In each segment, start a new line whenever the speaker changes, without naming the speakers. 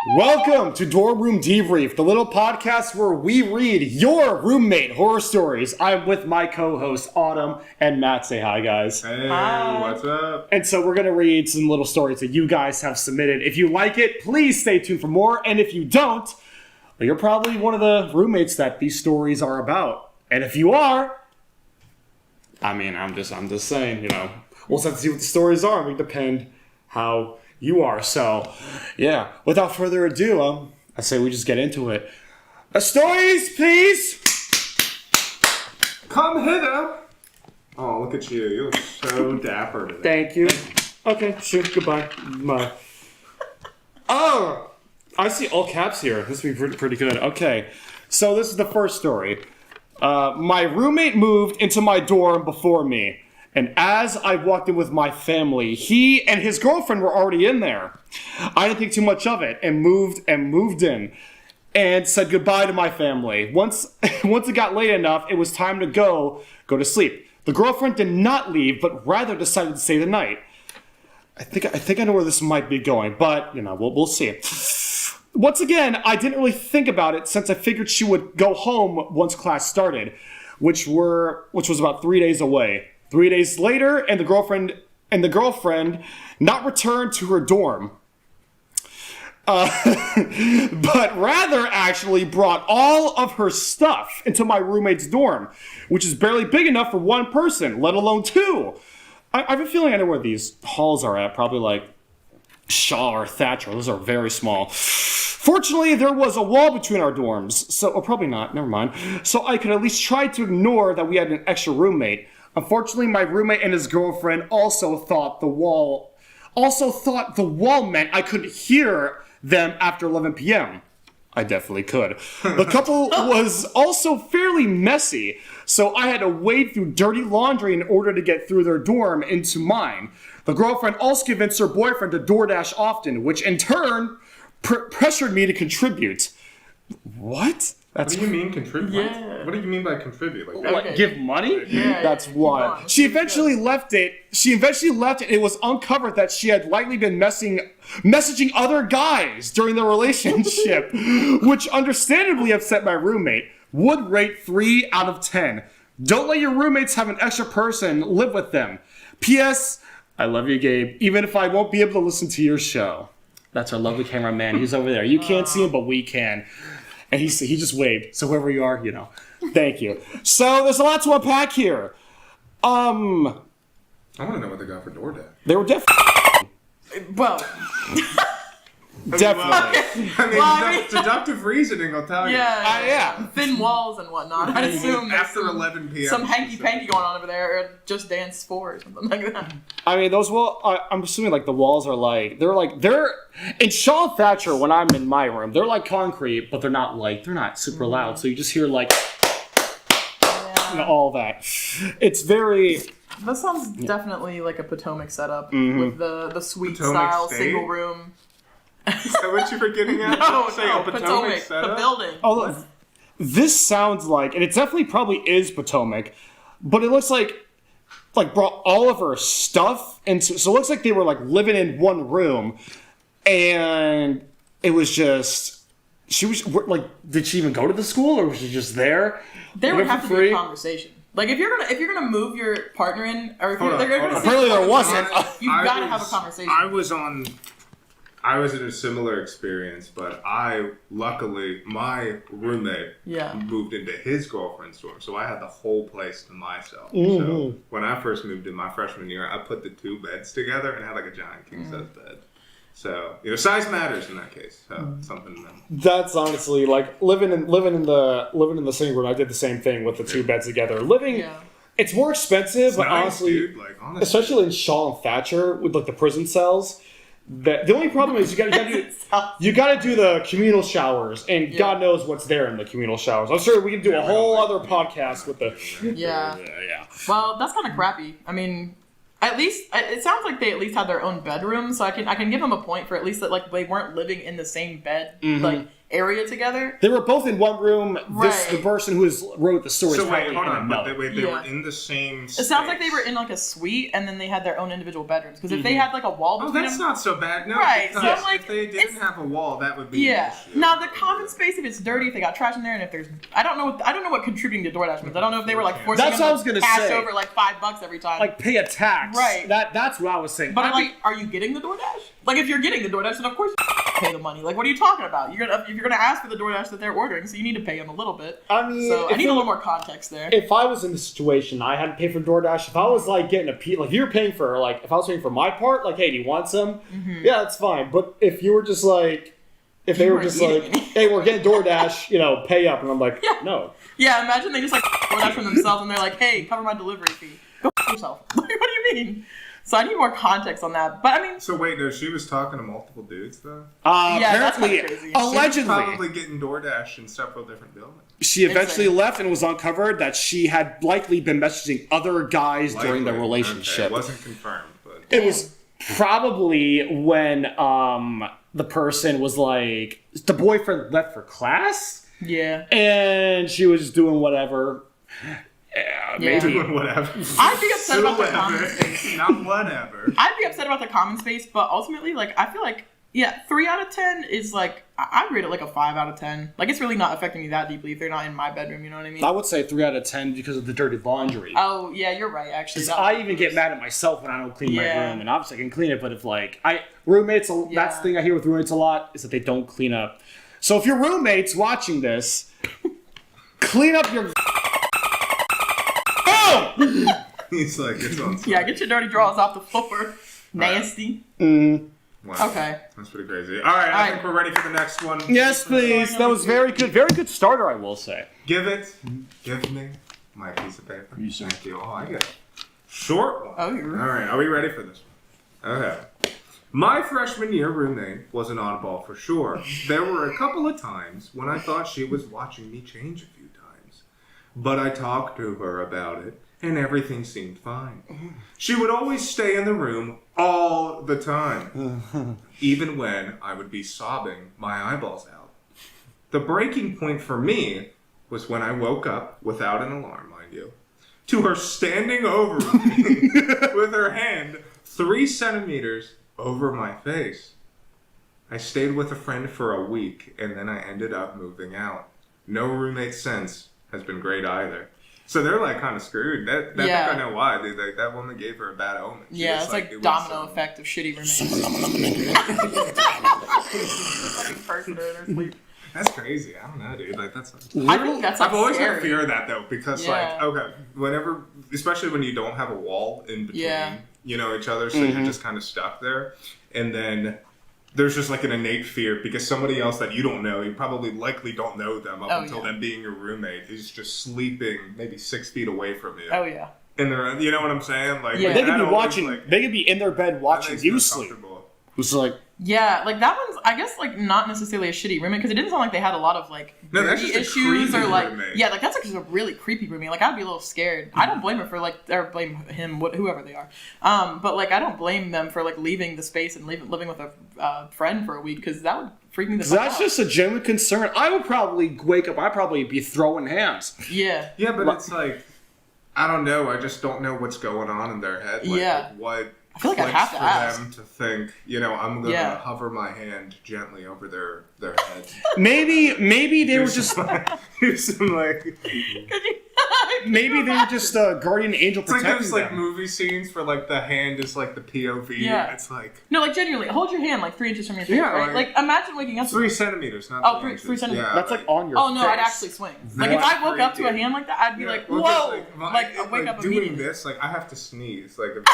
Welcome to Dorm Room Debrief, the little podcast where we read your roommate horror stories. I'm with my co-hosts Autumn and Matt. Say hi, guys.
Hey,
Hi.
what's up?
And so we're going to read some little stories that you guys have submitted. If you like it, please stay tuned for more. And if you don't, well, you're probably one of the roommates that these stories are about. And if you are, I mean, I'm just saying, we'll just have to see what the stories are. We depend how you are. So, yeah, without further ado, I say we just get into it. Stories, please!
Come hither! Oh, look at you. You look so dapper today.
Thank you. Okay, sure, goodbye. Bye. Oh, I see all caps here. This will be pretty good. Okay, so this is the first story. My roommate moved into my dorm before me. And as I walked in with my family, he and his girlfriend were already in there. I didn't think too much of it and moved in and said goodbye to my family. Once it got late enough, it was time to go to sleep. The girlfriend did not leave, but rather decided to stay the night. I think I know where this might be going, but we'll see. Once again, I didn't really think about it since I figured she would go home once class started, which was about 3 days away. 3 days later, and the girlfriend not returned to her dorm, but rather actually brought all of her stuff into my roommate's dorm, which is barely big enough for one person, let alone two. I have a feeling I know where these halls are at, probably like Shaw or Thatcher. Those are very small. Fortunately, there was a wall between our dorms, or probably not, never mind. So I could at least try to ignore that we had an extra roommate. Unfortunately, my roommate and his girlfriend also thought the wall meant I could hear them after 11 p.m. I definitely could. The couple was also fairly messy, so I had to wade through dirty laundry in order to get through their dorm into mine. The girlfriend also convinced her boyfriend to DoorDash often, which in turn pressured me to contribute. What?
What do you mean contribute?
Yeah.
What do you mean by contribute?
What, give money?
Yeah,
That's why. She eventually left it. It was uncovered that she had likely been messaging other guys during the relationship, which understandably upset my roommate. Would rate 3 out of 10. Don't let your roommates have an extra person live with them. P.S. I love you, Gabe, even if I won't be able to listen to your show. That's our lovely cameraman. He's over there. You can't see him, but we can. And he just waved. So whoever you are, thank you. So there's a lot to unpack here.
I want to know what they got for DoorDash.
They were definitely.
Well,
Definitely.
I mean, deductive reasoning, I'll tell you.
yeah. Thin walls and whatnot. I'd assume there's
After 11 p.m.
some hanky-panky going on over there, or Just Dance 4 or something like that.
I mean, those I'm assuming the walls are they're in Shaw and Thatcher when I'm in my room. They're like concrete, but they're not super loud. So you just hear all that. It's very.
That sounds definitely like a Potomac setup with the suite
Potomac
style
State?
single room.
Is that what you were getting at?
No,
Potomac
the
setup?
building.
Oh, this sounds like, and it definitely probably is Potomac, but it looks like brought all of her stuff into. So it looks like they were living in one room, and it was just she was did she even go to the school or was she just there?
There would have to be a conversation. If you're gonna move your partner in, or if they're gonna
apparently there wasn't.
You've got to have a conversation.
I was in a similar experience, but luckily, my roommate moved into his girlfriend's dorm, so I had the whole place to myself.
Mm-hmm.
So when I first moved in my freshman year, I put the two beds together and had a giant king-size bed. So, size matters in that case. So, something.
That's honestly living in the same room. I did the same thing with the two beds together. It's more expensive,
it's
but
nice,
honestly,
dude. Honestly,
especially in Shaw and Thatcher with the prison cells. The only problem is you gotta do the communal showers, and God knows what's there in the communal showers. I'm sure we can do a whole other podcast with the.
Yeah. Well, that's kind of crappy. I mean, at least it sounds like they at least had their own bedroom, so I can give them a point for at least that they weren't living in the same bed area together.
They were both in one room.
Right.
The person who wrote the story is
So wait,
probably
hold
in
on.
another.
But they were in the same space.
It sounds like they were in like a suite, and then they had their own individual bedrooms. Because if they had like a wall between
that's
them,
not so bad. No,
Right,
because
so I'm like,
if they didn't have a wall, that would be an issue.
Now the common space, if it's dirty, if they got trash in there, and if there's, I don't know what contributing to DoorDash means. I don't know if they were like forcing
That's
them
what I was
to
gonna
cash
say.
over like $5 every time.
Like pay a tax.
Right.
That's what I was saying.
But I'm like, are you getting the DoorDash? Like, if you're getting the DoorDash, then of course you pay the money. Like, what are you talking about? If you're gonna ask for the DoorDash that they're ordering, so you need to pay them a little bit.
I mean,
so I need a little more context there.
If I was in the situation, I had to pay for DoorDash. If I was like getting a piece, like you're paying for, like if I was paying for my part, like, hey, do you want some?
Mm-hmm.
Yeah, that's fine. But if you were just like, if they were just like, hey, we're getting DoorDash, pay up, and I'm like, no.
Yeah, imagine they just like DoorDash for themselves, and they're like, hey, cover my delivery fee. Go yourself. Like, what do you mean? So I need more context on that. But I mean,
So wait, no, she was talking to multiple dudes though.
that's
Apparently,
kinda crazy.
allegedly,
She was probably getting DoorDash in several different buildings.
she eventually
Insane.
left and was uncovered that she had likely been messaging other guys during the
Likely.
relationship.
Okay, it wasn't confirmed, but
It was probably when the person was like, the boyfriend left for class,
yeah.
and she was just doing whatever. Maybe.
whatever.
I'd be upset about the
Whatever.
common space.
Not whatever.
I'd be upset about the common space, but ultimately, like, I feel like, 3 out of 10 is like, I'd rate it like a 5 out of 10. Like, it's really not affecting me that deeply if they're not in my bedroom, you know what I mean?
I would say 3 out of 10 because of the dirty laundry.
Oh, yeah, you're right, actually.
Because I even get mad at myself when I don't clean my
Yeah.
room, and obviously I can clean it, but if like roommates, that's the thing I hear with roommates a lot is that they don't clean up. So if your roommate's watching this, clean up your. Oh!
He's like, it's on.
Yeah, get your dirty drawers off the floor. Nasty.
Wow.
Okay.
That's pretty crazy. All right, I think we're ready for the next one.
Yes, please. That was very good. Very good starter, I will say.
Give me my piece of paper. Thank you. Oh, I get it. Short one.
Oh, you're
All right, are we ready for this one? Okay. My freshman year roommate was an oddball for sure. There were a couple of times when I thought she was watching me change a few times. But I talked to her about it, and everything seemed fine. She would always stay in the room all the time, even when I would be sobbing my eyeballs out. The breaking point for me was when I woke up, without an alarm, mind you, to her standing over me with her hand 3 centimeters over my face. I stayed with a friend for a week, and then I ended up moving out. No roommate since has been great either. So they're like kind of screwed. I think I know why. That woman gave her a bad omen.
Yeah, it's like domino effect of shitty roommates.
That's crazy. I don't know, dude. Like that's.
I think that's like
I've always
scary.
had fear of that though, because like, okay, whenever, especially when you don't have a wall in between, each other, so you're just kind of stuck there, and then there's just like an innate fear because somebody else that you don't know, you probably likely don't know them up until them being your roommate, is just sleeping maybe 6 feet away from you.
Oh yeah.
And they're, you know what I'm saying? Like
They could be watching. They could be in their bed watching you sleep. It's like.
Yeah, like that one's, I guess, like not necessarily a shitty roommate because it didn't sound like they had a lot of like
that's just
issues or like
roommate.
like that's like just a really creepy roommate. Like I'd be a little scared. I don't blame her for like, or blame him, whoever they are. But like I don't blame them for like leaving the space and living with a friend for a week because that would freak me the fuck out.
That's just a genuine concern. I would probably wake up. I'd probably be throwing hands.
Yeah.
Yeah, but it's like, I don't know. I just don't know what's going on in their head. Like, what
I feel like I'd have to
for
ask
them to think, I'm gonna hover my hand gently over their head.
Maybe they were just
Here's some like.
maybe they were just a guardian angel
It's like
protecting
those like
them.
movie scenes where like the hand is like the POV.
Yeah.
It's like
No, like genuinely, hold your hand like 3 inches from your face,
Yeah,
right?
like-
Like imagine waking up.
3 centimeters, not
Oh,
3
3 centimeters.
Yeah,
That's like on your.
Oh no, I'd
face.
actually swing. Like if I woke up to a hand like that, I'd be like,
well,
whoa!
just,
Like I wake up
doing
immediately.
this, like I have to sneeze, like if I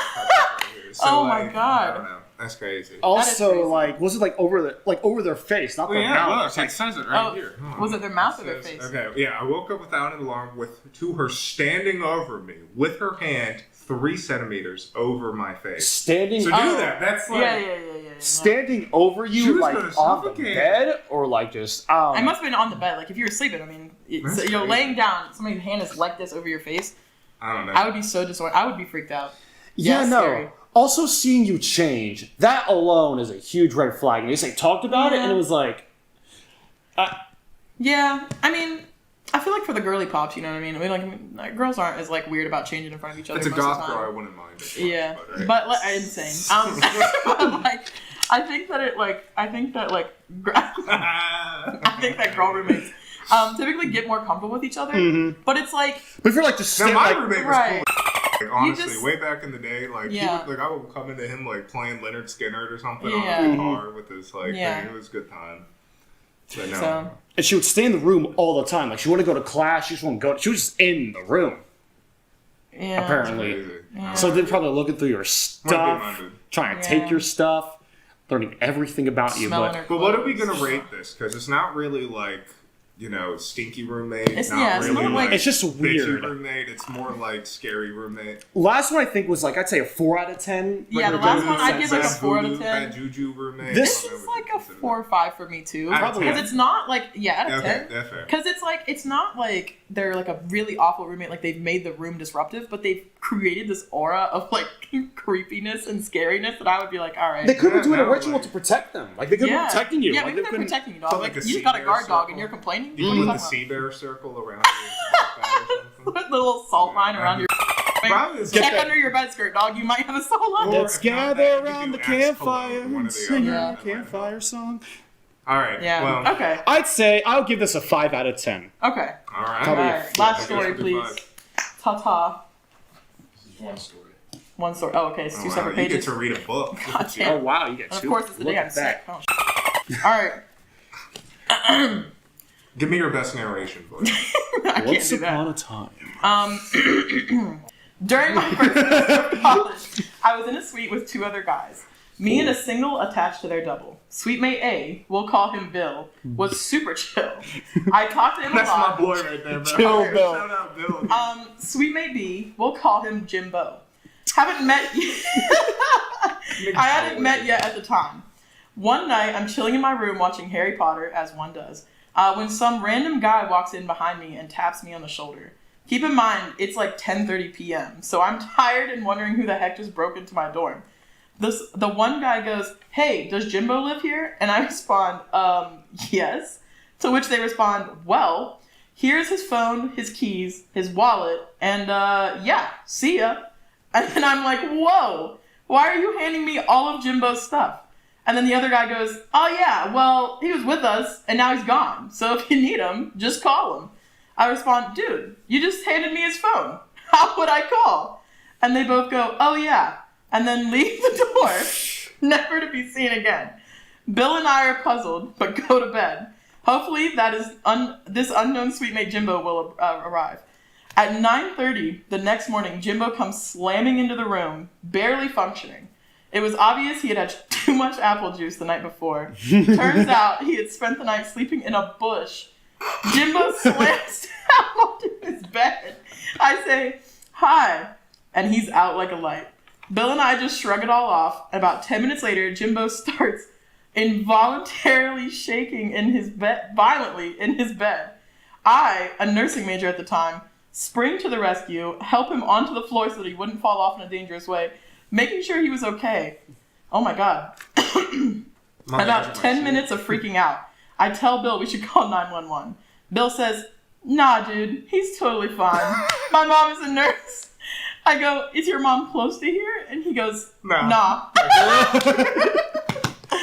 right here. So,
Oh my
like,
God.
I don't know. That's crazy.
Also,
crazy.
like, was it like over their face, not their mouth? It's like,
it says it right here.
Was it their mouth or their face?
Okay, yeah, I woke up without an alarm to her standing over me with her hand 3 centimeters over my face.
standing.
So do that. That's like
Yeah.
Standing over
She
you,
was
like
gonna
on the
suffocate.
bed, or like just.
I must have been on the bed. Like if you were sleeping, I mean,
That's crazy.
laying down, somebody's hand is like this over your face.
I don't know.
I would be so disoriented. I would be freaked out.
Yeah, no.
Scary.
Also, seeing you change, that alone is a huge red flag. And they just like talked about it, and it was like,
Yeah, I mean, I feel like for the girly pops, you know what I mean? Like girls aren't as like weird about changing in front of each other.
It's a
most of the
goth
time.
girl, I wouldn't mind it.
Yeah,
But
like, insane. But, like, I think that girl roommates typically get more comfortable with each other. Mm-hmm. But it's like,
but if you're like just
now, my
like,
roommate was
right.
cool. Like, honestly, way back in the day, like
Yeah.
he would, like I would come into him like playing Leonard Skinner or something
Yeah.
on his guitar with his like
Yeah.
thing. It was a good time. But no.
So,
and she would stay in the room all the time. Like she wouldn't go to class. She just wouldn't go. She was just in the room.
yeah.
Apparently.
Crazy.
Yeah.
So they're probably looking through your
Might
stuff,
be
trying to
Yeah.
take your stuff, learning everything about you.
Smelling
But
her
But what are we
clothes.
gonna rate this? Because it's not really like, you know, stinky roommate.
It's-
not
yeah, it's
really
not like-
It's just
bitchy
weird.
roommate. It's more like scary roommate.
last one I think was like I'd say a 4 out of 10.
Yeah, the
Like,
last
bad
one I'd give like a
voodoo,
4 out of 10.
Bad juju roommate.
This
This
I don't
is
know what
like
you
a
consider.
4 or 5 for me too.
Out of 10.
Because it's not like, out of
Okay,
10.
that's fair.
Because it's not like they're like a really awful roommate, like they've made the room disruptive, but they've created this aura of like creepiness and scariness that I would be like, all right.
They could be
Yeah,
doing a
no,
ritual
like-
to protect them. Like they could be protecting you.
Yeah,
like,
maybe
they
they're
couldn't-
protecting you, dog.
Put,
Like,
like, a
you just got a
sea
guard
bear
dog
circle.
and you're complaining?
You
What
put
are
the
you
sea
talking
bear circle around you.
about? Put the little salt line around your
Probably is
Get
check
that-
under your bed skirt, dog. You might have a salt line.
Or-
Let's
if not
gather
that, you could
around
do
the
Axe
campfire
Cologne, one or
and
the
sing
other.
a
Yeah.
campfire song.
All right.
Yeah.
Well,
Okay.
I'd say I'll give this a 5 out of 10.
Okay.
all right.
Probably a
Alright. Last
I
story,
guess we'll do
please. Ta-ta.
One story.
One story. Oh, okay. It's two
Oh, wow,
separate
you get
pages.
to read a book.
God damn.
Oh wow, you get
And
two.
of course, it's the
Look
day I'm
at that.
sick. Oh, all right.
Give me your best narration, boy.
I can't
Once
do that.
upon a time.
During my first semester of college, I was in a suite with 2 other guys. Me and a single attached to their double. Suite mate A, we'll call him Bill, was super chill. I talked to him a
That's my
lot.
boy right there, bro.
Chill Bill.
Shout out Bill.
Suite mate B, we'll call him Jimbo. Haven't met I hadn't met yet at the time. One night, I'm chilling in my room watching Harry Potter, as one does, when some random guy walks in behind me and taps me on the shoulder. Keep in mind, it's like 10:30 p.m., so I'm tired and wondering who the heck just broke into my dorm. The one guy goes, "Hey, does Jimbo live here?" And I respond, yes. To which they respond, "Well, here's his phone, his keys, his wallet, and yeah, see ya." And I'm like, "Whoa, why are you handing me all of Jimbo's stuff?" And then the other guy goes, "Oh yeah, well, he was with us, and now he's gone. So if you need him, just call him." I respond, "Dude, you just handed me his phone. How would I call?" And they both go, "Oh yeah," and then leave the door, never to be seen again. Bill and I are puzzled, but go to bed. Hopefully that is this unknown suite mate Jimbo will arrive. At 9:30 the next morning, Jimbo comes slamming into the room, barely functioning. It was obvious he had had too much apple juice the night before. Turns out he had spent the night sleeping in a bush. Jimbo slams down onto his bed. I say, "Hi," and he's out like a light. Bill and I just shrug it all off. About 10 minutes later, Jimbo starts involuntarily shaking in his bed, violently in his bed. I, a nursing major at the time, spring to the rescue, help him onto the floor so that he wouldn't fall off in a dangerous way, making sure he was okay. Oh my God. About 10 minutes of freaking out. I tell Bill we should call 911. Bill says, "Nah, dude, he's totally fine. My mom is a nurse." I go, "Is your mom close to here?" And he goes, "Nah."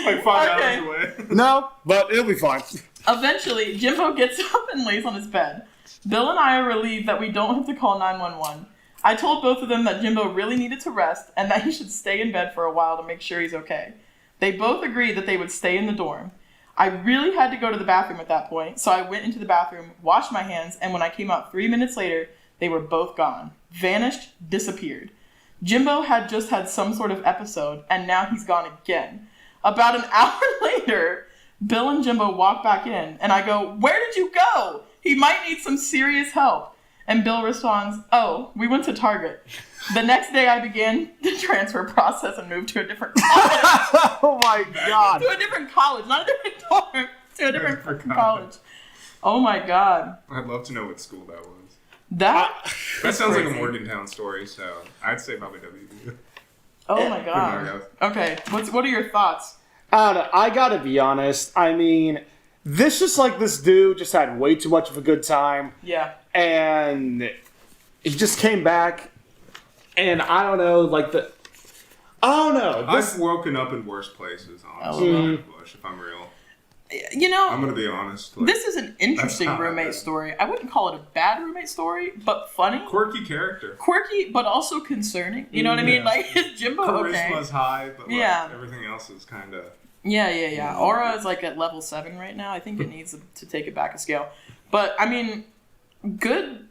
Like 5
Okay.
hours away.
No, but it'll be fine.
Eventually, Jimbo gets up and lays on his bed. Bill and I are relieved that we don't have to call 911. I told both of them that Jimbo really needed to rest and that he should stay in bed for a while to make sure he's okay. They both agreed that they would stay in the dorm. I really had to go to the bathroom at that point, so I went into the bathroom, washed my hands, and when I came out 3 minutes later, they were both gone. Vanished, disappeared. Jimbo had just had some sort of episode, and now he's gone again. About an hour later, Bill and Jimbo walk back in, and I go, "Where did you go? He might need some serious help." And Bill responds, "Oh, we went to Target." The next day I began the transfer process and moved to a different college.
Oh my God.
To a different college, not a different dorm. To a different fucking college. Oh my God.
I'd love to know what school that was.
That
That sounds like a
crazy.
Morgantown story, so I'd say probably WVU.
Oh my God. Okay, what are your thoughts?
I don't know. I gotta be honest. I mean, this just like this dude just had way too much of a good time.
Yeah.
And he just came back, and I don't know, I don't know.
I've woken up in worse places, honestly. Bush, if I'm real.
You know,
I'm gonna be honest.
This is an interesting roommate story. I wouldn't call it a bad roommate story, but funny.
Quirky character.
Quirky, but also concerning. You know what I mean? Like, Jimbo,
Charisma's high, but everything else is kind of...
Yeah. Aura is like at level 7 right now. I think it needs to take it back a scale. But, I mean, good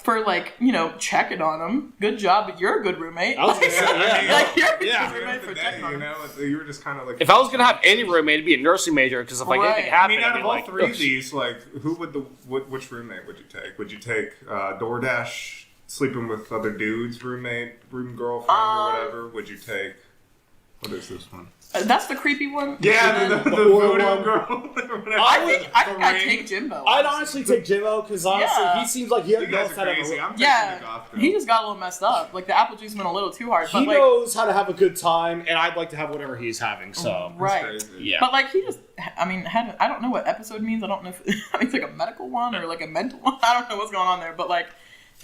for, like, you know, checking on him. Good job, but you're a good roommate.
I was gonna say,
Like, you're a good
At the
roommate
end of
for
the day,
checking on
you
him.
know, you were just kind of like...
If I was gonna have any roommate, it'd be a nursing major, because if like anything
I
happened,
mean, out
I'd
of
be
all
like,
three of these, like, which roommate would you take? Would you take DoorDash, sleeping with other dudes, room girlfriend, or whatever? Would you take... What is this one?
That's the creepy one?
Yeah, the voodoo
one.
girl.
I think I'd take Jimbo.
I'd honestly take Jimbo, because honestly, he seems like he
You
knows
guys
how
are
to
crazy. I'm taking
Yeah,
the goth girl.
he just got a little messed up. Like, the apple juice went a little too hard.
He
But, like,
knows how to have a good time, and I'd like to have whatever he's having, so...
right.
Crazy.
Yeah.
But, like, he just, I mean, I don't know what episode means. I don't know if it's like a medical one or like a mental one. I don't know what's going on there. But, like,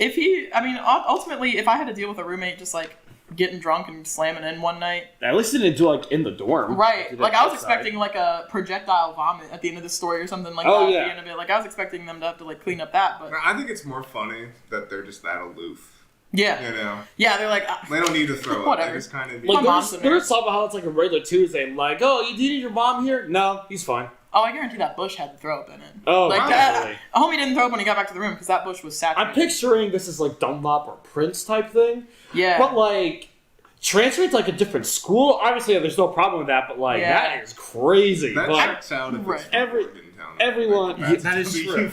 ultimately, if I had to deal with a roommate just, like, getting drunk and slamming in one night.
At least it didn't do like in the dorm.
Right. Like I was expecting like a projectile vomit at the end of the story or something like that at the end of it. Like I was expecting them to have to like clean up that, but
I think it's more funny that they're just that aloof.
yeah.
You know?
Yeah, they're like
They don't need to throw up.
Whatever.
They just kind of...
Like
mom's in there.
there's something how it's like a regular Tuesday, and like, oh, you need your mom here? No, he's fine.
oh, I guarantee that Bush had to throw up in it.
Oh,
like
probably.
that. Homie didn't throw up when he got back to the room because that Bush was saturated.
I'm picturing this is like Dunlop or Prince type thing.
Yeah.
But like transferring to like a different school, obviously there's no problem with that, but like that is crazy.
That
but
checks out if it's
everyone
that is true.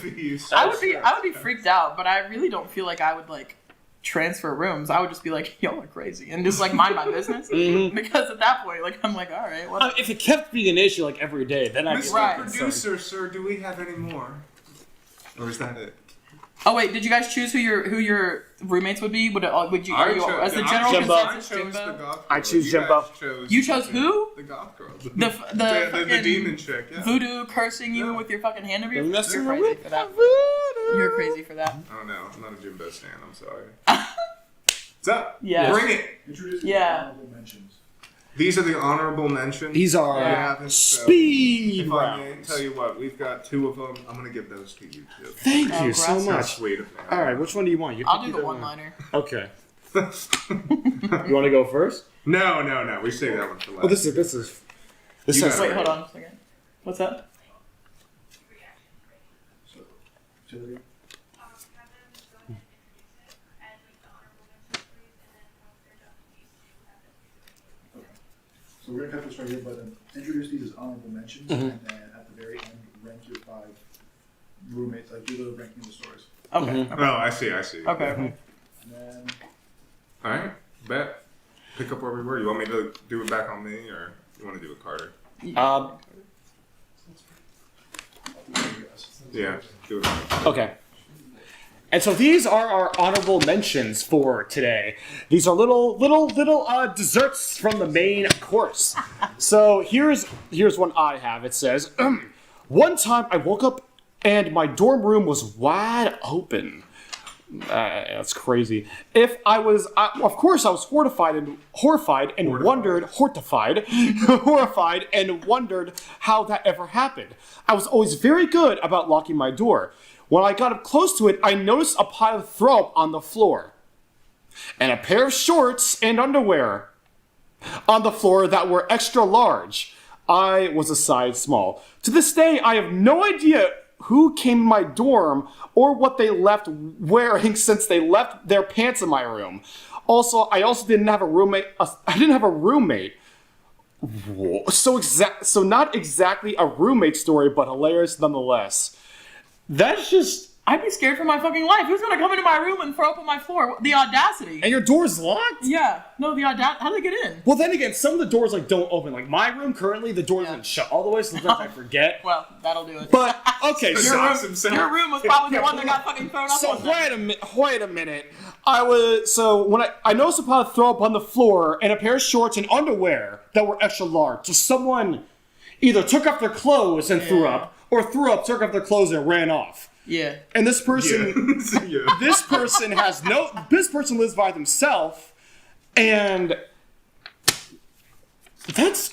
I would be freaked out, but I really don't feel like I would like transfer rooms. I would just be like, y'all are crazy, and just like mind my business. Because at that point, like I'm like, all right. What
if it kept being an issue like every day, then I'd be
Mr. Producer, sir, do we have any more? Or is that it?
Oh wait, did you guys choose who your roommates would be? Would you as the general consensus Jimbo?
I choose Jimbo.
You chose who?
The goth girl.
The
demon chick. Yeah.
Voodoo cursing you with your fucking hand over your.
You're
crazy for that. You're crazy for that.
Oh no, I'm not a Jimbo stan. I'm sorry. What's up?
Yeah.
Bring it.
Introducing honorable mentions.
These are the honorable mentions.
These are speed
if I may
rounds.
tell you what, we've got 2 of them. I'm gonna give those to you too.
Thank you so
gracias.
much.
Sweet of me.
All right, which one do you want?
I'll do the one-liner.
Okay. You want to go first?
No. We say that one for last.
Oh, this is.
You got
Wait,
it.
hold on a second. What's that?
So we're gonna cut this right here, but introduce these as honorable mentions, and then at the very end, rank your 5 roommates, like do the ranking of the stories.
Okay.
Oh, I see.
Okay.
And then
All right, bet. Pick up where we were. You want me to do it back on me, or you want to do it Carter? Yeah, do it.
Okay. And so these are our honorable mentions for today. These are little desserts from the main course. So here's one I have. It says, one time I woke up and my dorm room was wide open. That's crazy. Of course I was horrified and wondered how that ever happened. I was always very good about locking my door. When I got up close to it, I noticed a pile of throw up on the floor. And a pair of shorts and underwear on the floor that were extra large. I was a size small. To this day, I have no idea who came in my dorm or what they left wearing since they left their pants in my room. Also, I didn't have a roommate. So not exactly a roommate story, but hilarious nonetheless. That's just...
I'd be scared for my fucking life. Who's gonna come into my room and throw up on my floor? The audacity.
And your door's locked?
Yeah. No, the audacity. How do they get in?
Well, then again, some of the doors like don't open. Like my room currently, the door isn't shut all the way. Sometimes I forget.
Well, that'll do it.
But okay,
your room was probably the one that got fucking thrown up.
So
on that.
wait a minute. When I noticed a pile of throw up on the floor and a pair of shorts and underwear that were extra large. So someone either took off their clothes and threw up, or threw up, took off their clothes, and ran off.
Yeah.
And this person,
Yeah.
this person this person lives by themselves, and that's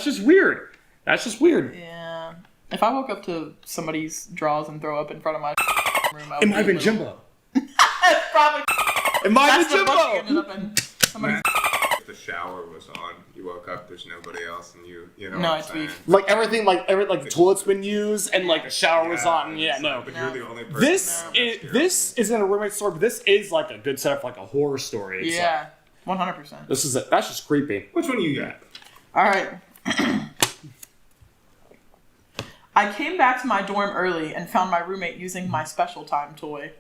just weird. That's just weird.
Yeah. If I woke up to somebody's drawers and throw up in front of my room, I would
It might have been
a little-
Jimbo.
It's probably.
It might have
That's
been
the book you
Jimbo.
ended up in. Somebody's.
If the shower was on, you woke up, there's nobody else, and you know
No,
what I'm
it's
saying?
beef.
Like everything, like the toilet's been used, and like the shower was on. Yeah,
it's
no.
like, but you're the only person.
This isn't a roommate story, but this is like a good setup for like a horror story. It's
Yeah. 100%.
like, that's just creepy.
Which one you got?
All right. I came back to my dorm early and found my roommate using my special time toy.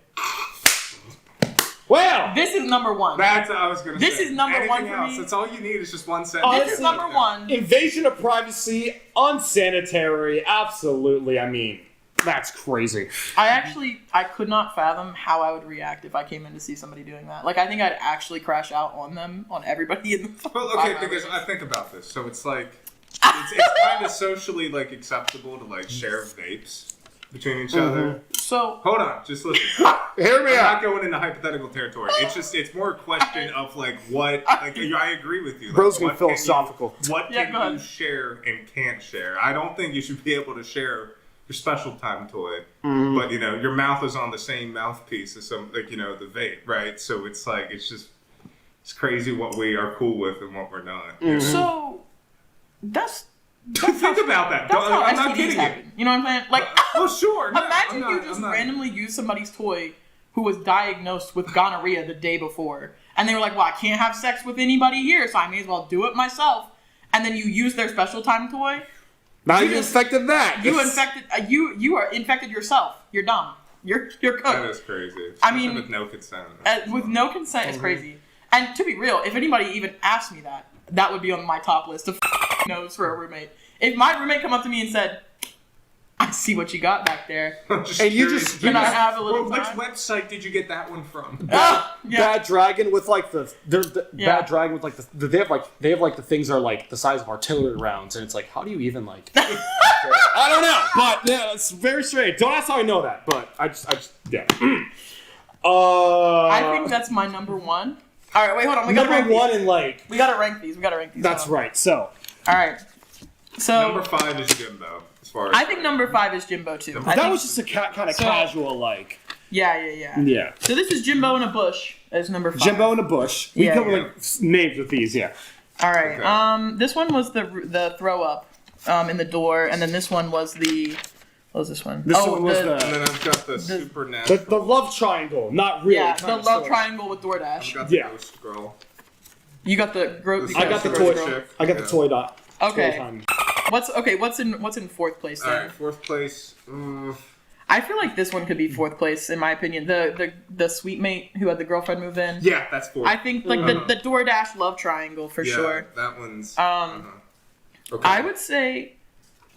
Wow.
This is number one.
That's what I was gonna say.
This is number
Anything
one for
else,
me.
That's all you need. Is just one sentence.
This is number one.
Invasion of privacy, unsanitary. Absolutely. I mean, that's crazy.
I could not fathom how I would react if I came in to see somebody doing that. Like, I think I'd actually crash out on them, on everybody in the
Well, okay, because I think about this. So it's like, it's kind of socially like acceptable to like share vapes between each other.
So,
Hold on, just listen.
Hear me
I'm not
out.
going into hypothetical territory. It's more a question of like what. Like I agree with you. Like,
Bro's getting
what can you-
philosophical.
What
Yeah,
can
go
you
ahead.
share and can't share? I don't think you should be able to share your special time toy,
Mm-hmm.
but your mouth is on the same mouthpiece as some the vape, right? So it's like it's crazy what we are cool with and what we're not.
Mm-hmm.
so that's
Think about that.
that's how
I'm not
STDs
kidding
happen. You know what I'm saying? Like,
Well, sure. no,
imagine
I'm
you
not-
just
I'm not-
randomly use somebody's toy who was diagnosed with gonorrhea the day before, and they were like, "Well, I can't have sex with anybody here, so I may as well do it myself." And then you use their special time toy.
Now
You
you
just-
infected that.
You infected. You are infected yourself. You're dumb. You're
That
cooked.
is crazy.
I mean-
with no consent.
With no consent is crazy. And to be real, if anybody even asked me that, that would be on my top list of no's for a roommate. If my roommate come up to me and said, "I see what you got back there.
Just
And you
curious.
just-
Can I have a little
Which
time?"
website did you get that one from?
Ah, yeah.
Bad dragon with like the
Yeah.
bad dragon with like they have like the things are like the size of artillery rounds, and it's like, how do you even like? I don't know, but yeah, it's very strange. Don't ask how I know that, but I just yeah.
I think that's my number one. All right, wait, hold on. We gotta rank
number one
these.
and like
We gotta rank these.
that's
Hold on.
right. So
All right. So
Number 5 is Jimbo. As far as
I think number 5 is Jimbo too. I
that
think-
was just a kind of
So-
casual like
yeah.
yeah.
So this is Jimbo in a bush as number 5.
Jimbo in a bush. We
Yeah,
cover
yeah.
like names with these, yeah.
All right.
Okay.
This one was the throw up in the door, and then this one was the. What was this one?
This one was
And then I've got the supernatural.
the love triangle, not really.
yeah,
kinda
the love
sort of.
triangle with
I've
DoorDash.
got the
Yeah.
ghost girl.
You got the
I got the
Ghost
toy.
girl chick.
I got the
Yeah.
toy dot.
Okay.
Toy time.
What's in fourth place
All
then?
right, 4th place.
I feel like this one could be fourth place in my opinion. The sweet mate who had the girlfriend move in.
Yeah, that's 4th.
I think like the DoorDash love triangle for sure.
That one's. Okay.
I would say,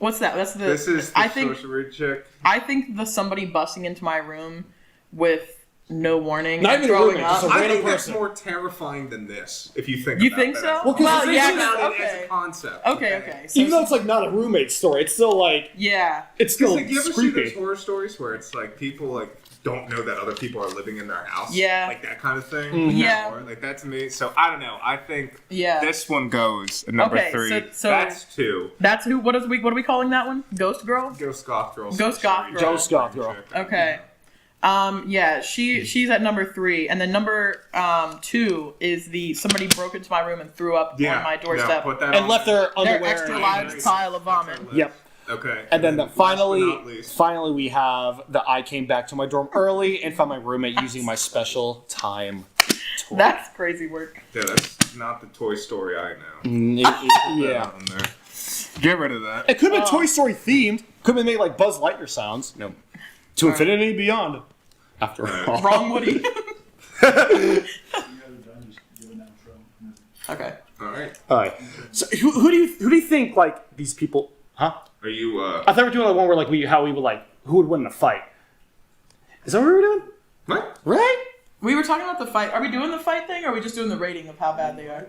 what's that? That's the.
This is the
I think
sorcery chick.
I think the somebody busting into my room with no warning,
Not
and
even a
throwing
roommate,
up.
just a
I
random
think that's
person.
more terrifying than this, if you think
You
about
think
that.
so?
Well, 'cause
Well,
the
yeah,
thing
Think about
okay.
it as a concept.
Okay. So,
Even though it's like not a roommate story, it's still like
yeah.
it's still
Like, you ever see those
creepy.
horror stories where it's like people like don't know that other people are living in their house?
Yeah.
Like that kind of thing?
Mhm.
Yeah.
Or, like that to me. So I don't know. I think
Yeah.
this one goes at number
Okay,
3.
so-
That's 2.
That's who. What are we calling that one? Ghost girl.
Ghost Goth Girl.
Ghost Goth Girl.
Ghost Goth Girl.
Okay. Yeah, she's at number 3, and then number 2 is somebody broke into my room and threw up on my doorstep.
put that
And
on
left
there.
their
Their
underwear.
extra
and-
large
Nice.
pile of
That's our
vomit.
list.
Yep.
Okay.
And then
last but not
finally
least.
we have the I came back to my dorm early and found my roommate using my special time toy.
That's crazy work.
Yeah, that's not the Toy Story I know.
Yeah.
On there. Get rid of that.
It could have been Toy Story themed. Could have been made like Buzz Lightyear sounds. No. To infinity and beyond. After all.
Wrong Woody.
You guys are done, just give an outro.
Okay.
All right.
Alright. So who do you think like these people huh?
Are you?
I thought we were doing like one where like who would win in a fight. Is that what we were doing?
What?
Right?
We were talking about the fight. Are we doing the fight thing, or are we just doing the rating of how bad they are?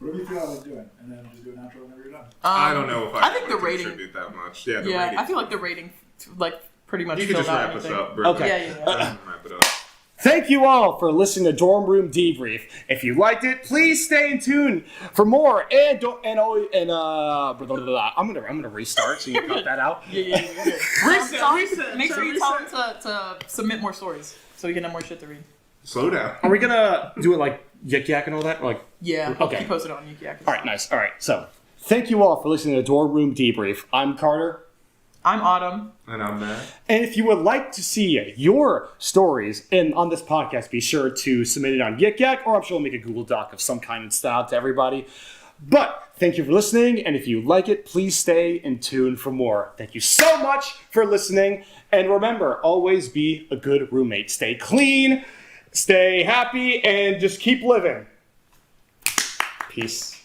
Whatever you feel like doing, and then just do an outro whenever you're done.
I don't know if I
think
can
the rating
contribute that much. Yeah, the
Yeah,
rating.
I feel like the rating, like, pretty much
You can
filled
just
out
wrap us
everything.
up. Brittany.
Okay.
Yeah.
Wrap it up.
Thank you all for listening to Dorm Room Debrief. If you liked it, please stay in tune for more. And don't and always and blah, blah, blah, blah. I'm gonna restart so you can cut that out.
Yeah.
Reset.
Make sure you tell them to submit more stories so we can have more shit to read.
Slow down.
Are we gonna do it like YikYak and all that? Like,
Yeah, I'll
Okay.
keep posted on YikYak.
all right, nice. All right, so thank you all for listening to Dorm Room Debrief. I'm Carter.
I'm Autumn.
And I'm Matt.
And if you would like to see your stories on this podcast, be sure to submit it on YikYak, or I'm sure we'll make a Google Doc of some kind and send out to everybody. But thank you for listening, and if you like it, please stay in tune for more. Thank you so much for listening, and remember, always be a good roommate. Stay clean, stay happy, and just keep living. Peace.